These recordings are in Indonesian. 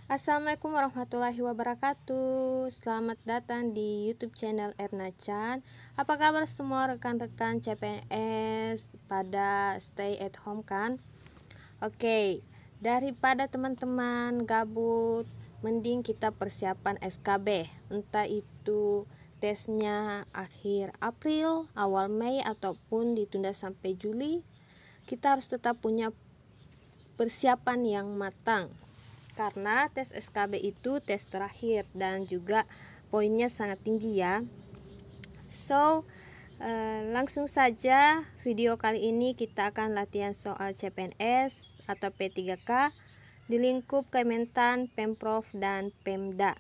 Assalamualaikum warahmatullahi wabarakatuh. Selamat datang di YouTube channel Erna Chan. Apa kabar semua rekan-rekan CPNS pada stay at home kan? Oke, daripada teman-teman gabut, mending kita persiapan SKB. Entah itu tesnya akhir April, awal Mei ataupun ditunda sampai Juli. Kita harus tetap punya persiapan yang matang. Karena tes SKB itu tes terakhir dan juga poinnya sangat tinggi ya. Langsung saja video kali ini kita akan latihan soal CPNS atau P3K di lingkup Kementan, Pemprov, dan Pemda.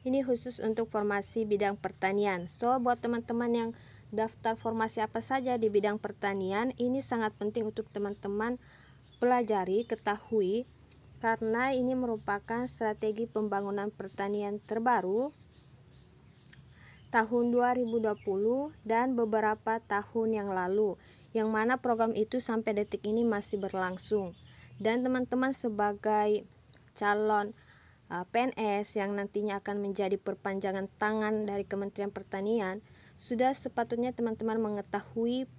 Ini khusus untuk formasi bidang pertanian. Buat teman-teman yang daftar formasi apa saja di bidang pertanian, ini sangat penting untuk teman-teman pelajari, ketahui, karena ini merupakan strategi pembangunan pertanian terbaru tahun 2020 dan beberapa tahun yang lalu, yang mana program itu sampai detik ini masih berlangsung. Dan teman-teman sebagai calon PNS yang nantinya akan menjadi perpanjangan tangan dari Kementerian Pertanian, sudah sepatutnya teman-teman mengetahui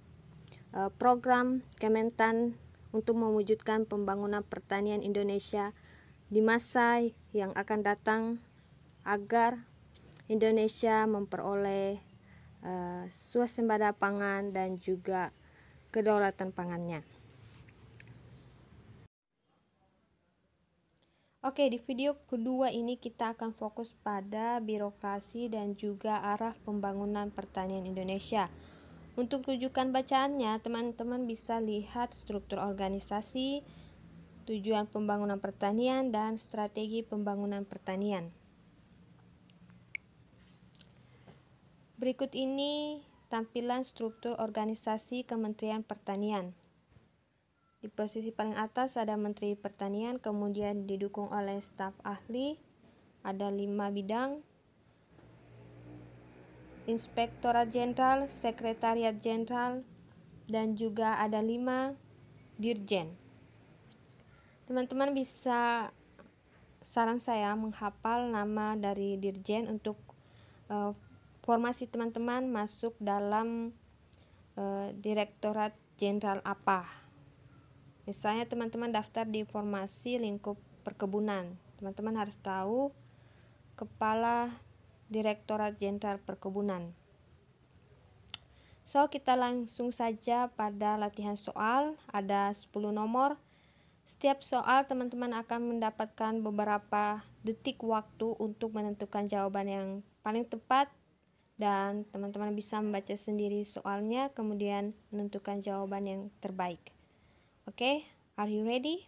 program Kementan untuk mewujudkan pembangunan pertanian Indonesia di masa yang akan datang agar Indonesia memperoleh swasembada pangan dan juga kedaulatan pangannya. Oke, di video kedua ini kita akan fokus pada birokrasi dan juga arah pembangunan pertanian Indonesia. Untuk rujukan bacaannya, teman-teman bisa lihat struktur organisasi, tujuan pembangunan pertanian, dan strategi pembangunan pertanian. Berikut ini tampilan struktur organisasi Kementerian Pertanian. Di posisi paling atas ada Menteri Pertanian, kemudian didukung oleh staf ahli, ada 5 bidang, Inspektorat Jenderal, Sekretariat Jenderal, dan juga ada 5 dirjen. Teman-teman bisa, saran saya, menghafal nama dari dirjen untuk formasi teman-teman masuk dalam Direktorat Jenderal apa. Misalnya teman-teman daftar di formasi lingkup perkebunan, teman-teman harus tahu Kepala Direktorat Jenderal Perkebunan. Kita langsung saja pada latihan soal. Ada 10 nomor. Setiap soal teman-teman akan mendapatkan beberapa detik waktu untuk menentukan jawaban yang paling tepat, dan teman-teman bisa membaca sendiri soalnya kemudian menentukan jawaban yang terbaik. Oke, are you ready?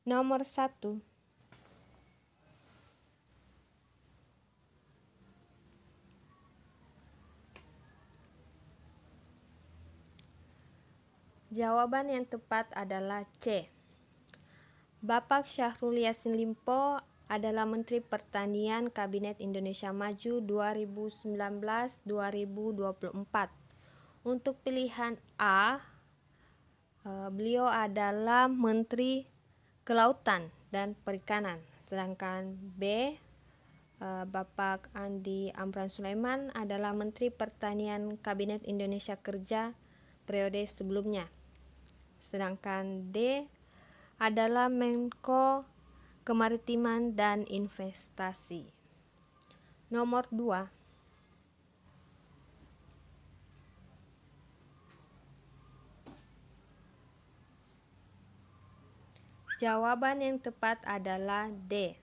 Nomor 1. Jawaban yang tepat adalah C. Bapak Syahrul Yassin Limpo adalah Menteri Pertanian Kabinet Indonesia Maju 2019-2024. Untuk pilihan A, beliau adalah Menteri Kelautan dan Perikanan. Sedangkan B, Bapak Andi Amran Sulaiman adalah Menteri Pertanian Kabinet Indonesia Kerja periode sebelumnya. Sedangkan D adalah Menko Kemaritiman dan Investasi. Nomor 2. Jawaban yang tepat adalah D.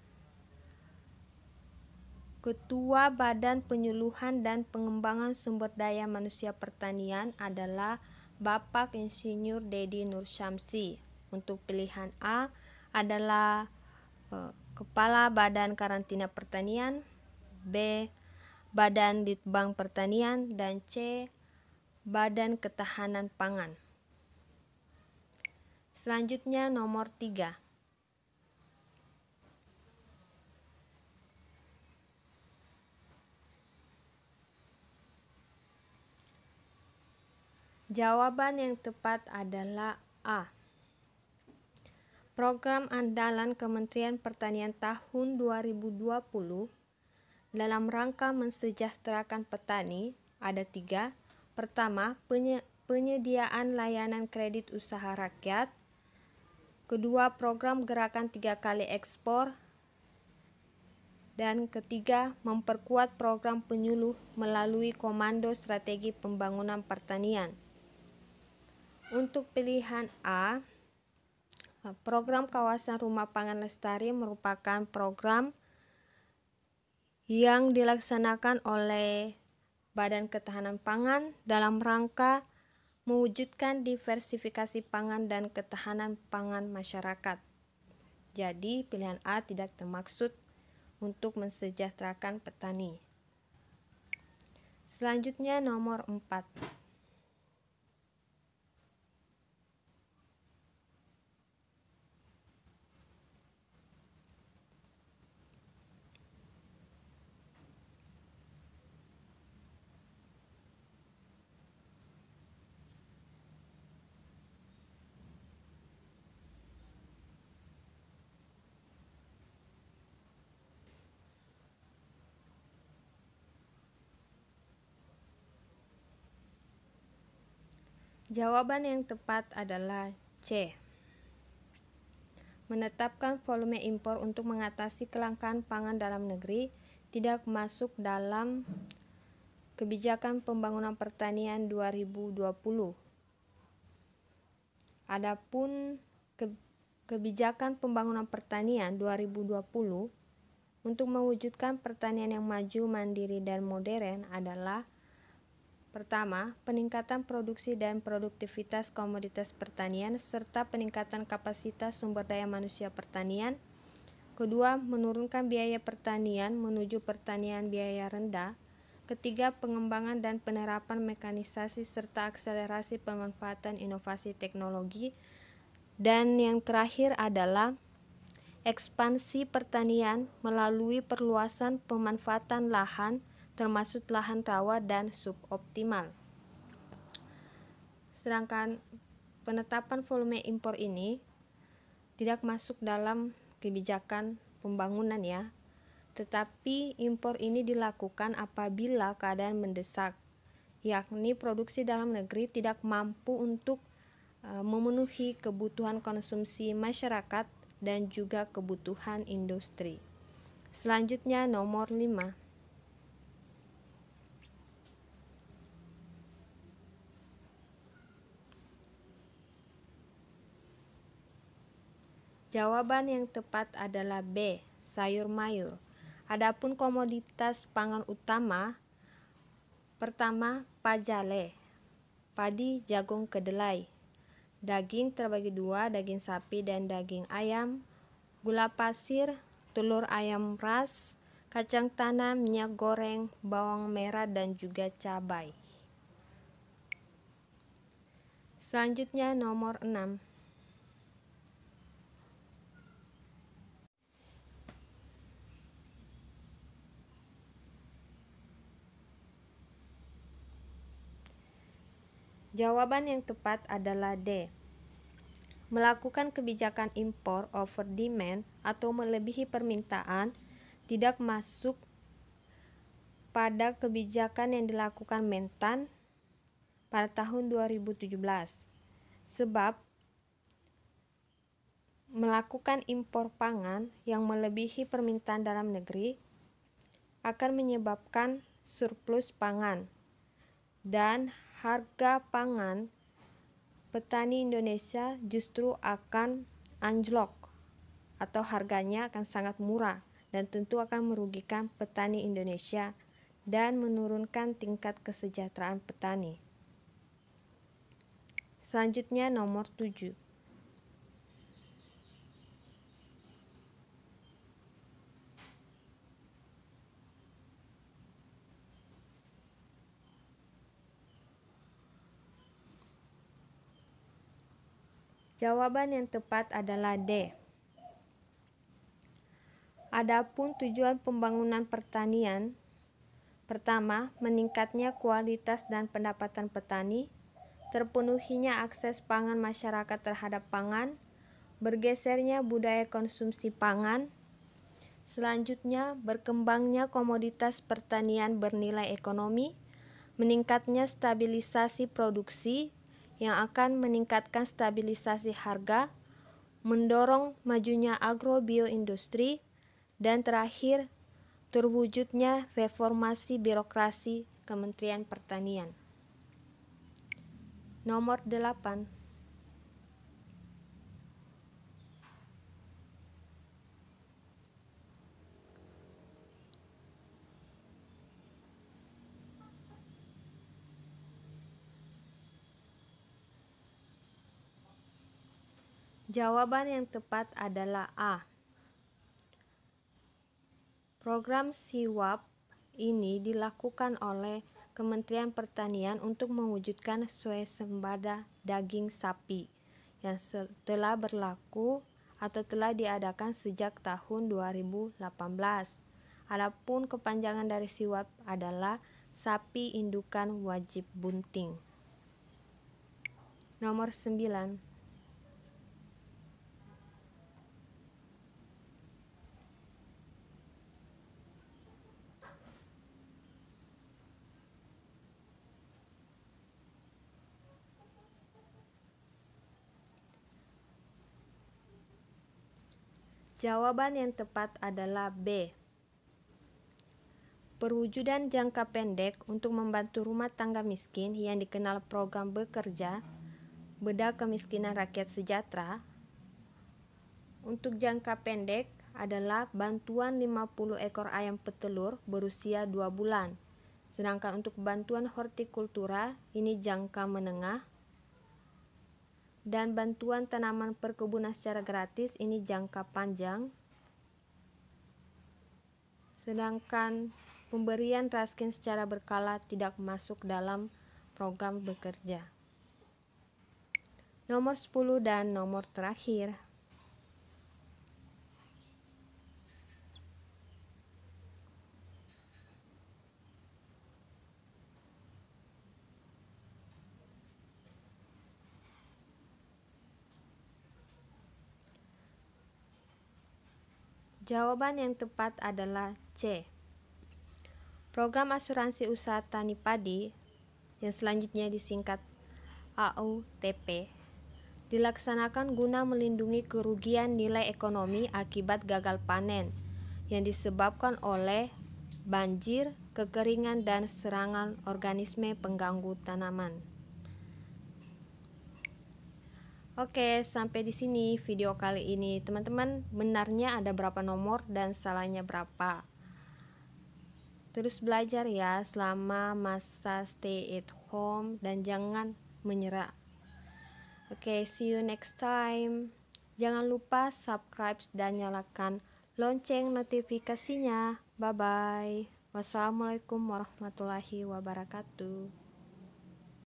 Ketua Badan Penyuluhan dan Pengembangan Sumber Daya Manusia Pertanian adalah Bapak Insinyur Dedi Nur Syamsi. Untuk pilihan A adalah Kepala Badan Karantina Pertanian, B. Badan Litbang Pertanian, dan C. Badan Ketahanan Pangan. Selanjutnya nomor 3. Jawaban yang tepat adalah A. Program andalan Kementerian Pertanian tahun 2020 dalam rangka mensejahterakan petani ada 3. Pertama, penyediaan layanan kredit usaha rakyat. Kedua, program gerakan 3 kali ekspor. Dan ketiga, memperkuat program penyuluh melalui Komando Strategi Pembangunan Pertanian. Untuk pilihan A, program Kawasan Rumah Pangan Lestari merupakan program yang dilaksanakan oleh Badan Ketahanan Pangan dalam rangka mewujudkan diversifikasi pangan dan ketahanan pangan masyarakat. Jadi, pilihan A tidak termaksud untuk mensejahterakan petani. Selanjutnya nomor 4. Jawaban yang tepat adalah C. Menetapkan volume impor untuk mengatasi kelangkaan pangan dalam negeri tidak masuk dalam Kebijakan Pembangunan Pertanian 2020. Adapun Kebijakan Pembangunan Pertanian 2020 untuk mewujudkan pertanian yang maju, mandiri, dan modern adalah: pertama, peningkatan produksi dan produktivitas komoditas pertanian serta peningkatan kapasitas sumber daya manusia pertanian. Kedua, menurunkan biaya pertanian menuju pertanian biaya rendah. Ketiga, pengembangan dan penerapan mekanisasi serta akselerasi pemanfaatan inovasi teknologi. Dan yang terakhir adalah ekspansi pertanian melalui perluasan pemanfaatan lahan termasuk lahan rawa dan suboptimal. Sedangkan penetapan volume impor ini tidak masuk dalam kebijakan pembangunan ya. Tetapi impor ini dilakukan apabila keadaan mendesak, yakni produksi dalam negeri tidak mampu untuk memenuhi kebutuhan konsumsi masyarakat dan juga kebutuhan industri. Selanjutnya nomor 5. Jawaban yang tepat adalah B, sayur mayur. Adapun komoditas pangan utama, pertama pajale, padi, jagung, kedelai. Daging terbagi 2, daging sapi dan daging ayam. Gula pasir, telur ayam ras, kacang tanah, minyak goreng, bawang merah dan juga cabai. Selanjutnya nomor 6. Jawaban yang tepat adalah D. Melakukan kebijakan impor over demand atau melebihi permintaan tidak masuk pada kebijakan yang dilakukan Mentan pada tahun 2017. Sebab melakukan impor pangan yang melebihi permintaan dalam negeri akan menyebabkan surplus pangan dan harga pangan petani Indonesia justru akan anjlok atau harganya akan sangat murah dan tentu akan merugikan petani Indonesia dan menurunkan tingkat kesejahteraan petani. Selanjutnya nomor 7. Jawaban yang tepat adalah D. Adapun tujuan pembangunan pertanian, pertama, meningkatnya kualitas dan pendapatan petani, terpenuhinya akses pangan masyarakat terhadap pangan, bergesernya budaya konsumsi pangan. Selanjutnya, berkembangnya komoditas pertanian bernilai ekonomi, meningkatnya stabilisasi produksi yang akan meningkatkan stabilisasi harga, mendorong majunya agrobioindustri, dan terakhir, terwujudnya reformasi birokrasi Kementerian Pertanian. Nomor 8. Jawaban yang tepat adalah A. Program SIWAP ini dilakukan oleh Kementerian Pertanian untuk mewujudkan swasembada daging sapi yang telah berlaku atau telah diadakan sejak tahun 2018. Adapun kepanjangan dari SIWAP adalah sapi indukan wajib bunting. Nomor 9. Jawaban yang tepat adalah B. Perwujudan jangka pendek untuk membantu rumah tangga miskin yang dikenal program Bekerja, Beda Kemiskinan Rakyat Sejahtera. Untuk jangka pendek adalah bantuan 50 ekor ayam petelur berusia 2 bulan. Sedangkan untuk bantuan hortikultura ini jangka menengah. Dan bantuan tanaman perkebunan secara gratis ini jangka panjang. Sedangkan pemberian raskin secara berkala tidak masuk dalam program Bekerja. Nomor 10 dan nomor terakhir. Jawaban yang tepat adalah C. Program asuransi usaha tani padi yang selanjutnya disingkat AUTP dilaksanakan guna melindungi kerugian nilai ekonomi akibat gagal panen yang disebabkan oleh banjir, kekeringan, dan serangan organisme pengganggu tanaman. Oke, sampai di sini video kali ini. Teman-teman, benarnya ada berapa nomor dan salahnya berapa? Terus belajar ya selama masa stay at home dan jangan menyerah. Oke, see you next time. Jangan lupa subscribe dan nyalakan lonceng notifikasinya. Bye-bye. Wassalamualaikum warahmatullahi wabarakatuh.